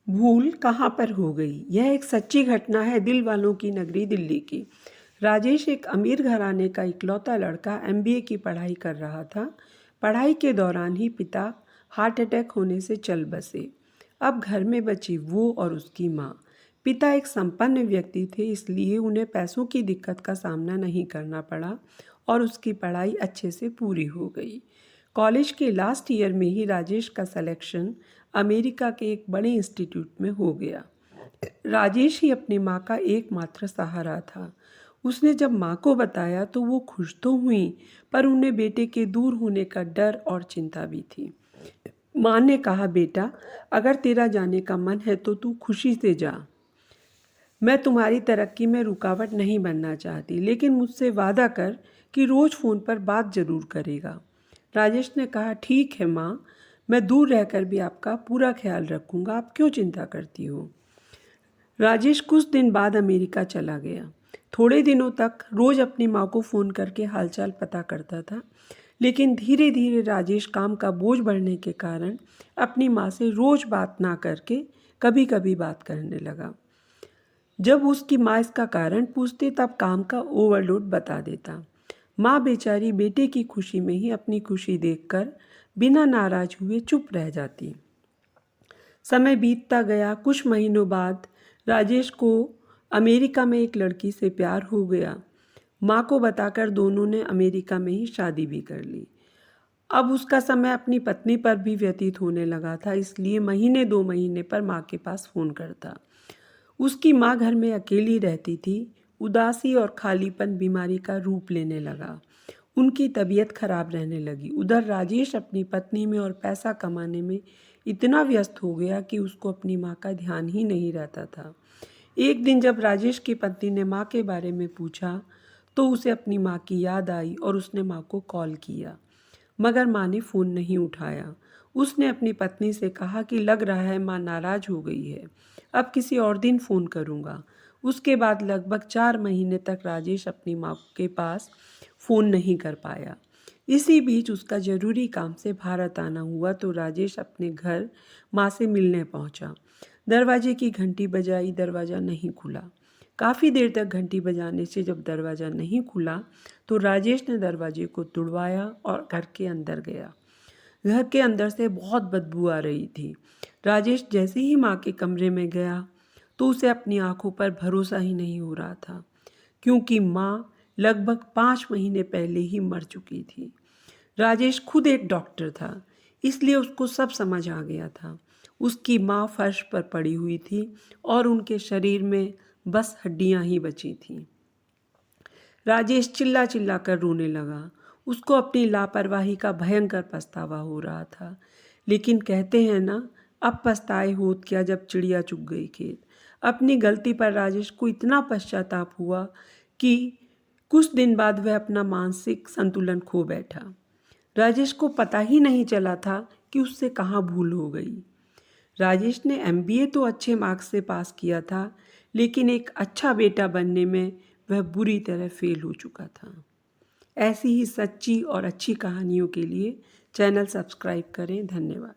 भूल कहाँ पर हो गई। यह एक सच्ची घटना है दिल वालों की नगरी दिल्ली की। राजेश एक अमीर घराने का इकलौता लड़का एमबीए की पढ़ाई कर रहा था। पढ़ाई के दौरान ही पिता हार्ट अटैक होने से चल बसे। अब घर में बची वो और उसकी माँ। पिता एक संपन्न व्यक्ति थे, इसलिए उन्हें पैसों की दिक्कत का सामना नहीं करना पड़ा और उसकी पढ़ाई अच्छे से पूरी हो गई। कॉलेज के लास्ट ईयर में ही राजेश का सिलेक्शन अमेरिका के एक बड़े इंस्टीट्यूट में हो गया। राजेश ही अपनी माँ का एकमात्र सहारा था। उसने जब माँ को बताया तो वो खुश तो हुई, पर उन्हें बेटे के दूर होने का डर और चिंता भी थी। माँ ने कहा, बेटा, अगर तेरा जाने का मन है तो तू खुशी से जा। मैं तुम्हारी तरक्की में रुकावट नहीं बनना चाहती, लेकिन मुझसे वादा कर कि रोज़ फ़ोन पर बात ज़रूर करेगा। राजेश ने कहा, ठीक है माँ, मैं दूर रहकर भी आपका पूरा ख्याल रखूँगा, आप क्यों चिंता करती हो। राजेश कुछ दिन बाद अमेरिका चला गया। थोड़े दिनों तक रोज़ अपनी माँ को फ़ोन करके हालचाल पता करता था, लेकिन धीरे धीरे राजेश काम का बोझ बढ़ने के कारण अपनी माँ से रोज़ बात ना करके कभी कभी बात करने लगा। जब उसकी माँ इसका कारण पूछती तब काम का ओवरलोड बता देता। माँ बेचारी बेटे की खुशी में ही अपनी खुशी देखकर बिना नाराज हुए चुप रह जाती। समय बीतता गया। कुछ महीनों बाद राजेश को अमेरिका में एक लड़की से प्यार हो गया। माँ को बताकर दोनों ने अमेरिका में ही शादी भी कर ली। अब उसका समय अपनी पत्नी पर भी व्यतीत होने लगा था, इसलिए महीने 2 महीने पर माँ के पास फ़ोन करता। उसकी माँ घर में अकेली रहती थी। उदासी और खालीपन बीमारी का रूप लेने लगा। उनकी तबीयत खराब रहने लगी। उधर राजेश अपनी पत्नी में और पैसा कमाने में इतना व्यस्त हो गया कि उसको अपनी माँ का ध्यान ही नहीं रहता था। एक दिन जब राजेश की पत्नी ने माँ के बारे में पूछा तो उसे अपनी माँ की याद आई और उसने माँ को कॉल किया, मगर माँ ने फ़ोन नहीं उठाया। उसने अपनी पत्नी से कहा कि लग रहा है माँ नाराज़ हो गई है, अब किसी और दिन फ़ोन करूँगा। उसके बाद लगभग 4 महीने तक राजेश अपनी माँ के पास फ़ोन नहीं कर पाया। इसी बीच उसका ज़रूरी काम से भारत आना हुआ तो राजेश अपने घर माँ से मिलने पहुँचा। दरवाजे की घंटी बजाई, दरवाज़ा नहीं खुला। काफ़ी देर तक घंटी बजाने से जब दरवाज़ा नहीं खुला तो राजेश ने दरवाजे को तुड़वाया और घर के अंदर गया। घर के अंदर से बहुत बदबू आ रही थी। राजेश जैसे ही माँ के कमरे में गया तो उसे अपनी आंखों पर भरोसा ही नहीं हो रहा था, क्योंकि माँ लगभग 5 महीने पहले ही मर चुकी थी। राजेश खुद एक डॉक्टर था, इसलिए उसको सब समझ आ गया था। उसकी माँ फर्श पर पड़ी हुई थी और उनके शरीर में बस हड्डियां ही बची थीं। राजेश चिल्ला चिल्ला कर रोने लगा। उसको अपनी लापरवाही का भयंकर पछतावा हो रहा था, लेकिन कहते हैं ना, अब पछताए होत क्या जब चिड़िया चुग गई खेत। अपनी गलती पर राजेश को इतना पश्चाताप हुआ कि कुछ दिन बाद वह अपना मानसिक संतुलन खो बैठा। राजेश को पता ही नहीं चला था कि उससे कहाँ भूल हो गई। राजेश ने एमबीए तो अच्छे मार्क्स से पास किया था, लेकिन एक अच्छा बेटा बनने में वह बुरी तरह फेल हो चुका था। ऐसी ही सच्ची और अच्छी कहानियों के लिए चैनल सब्सक्राइब करें। धन्यवाद।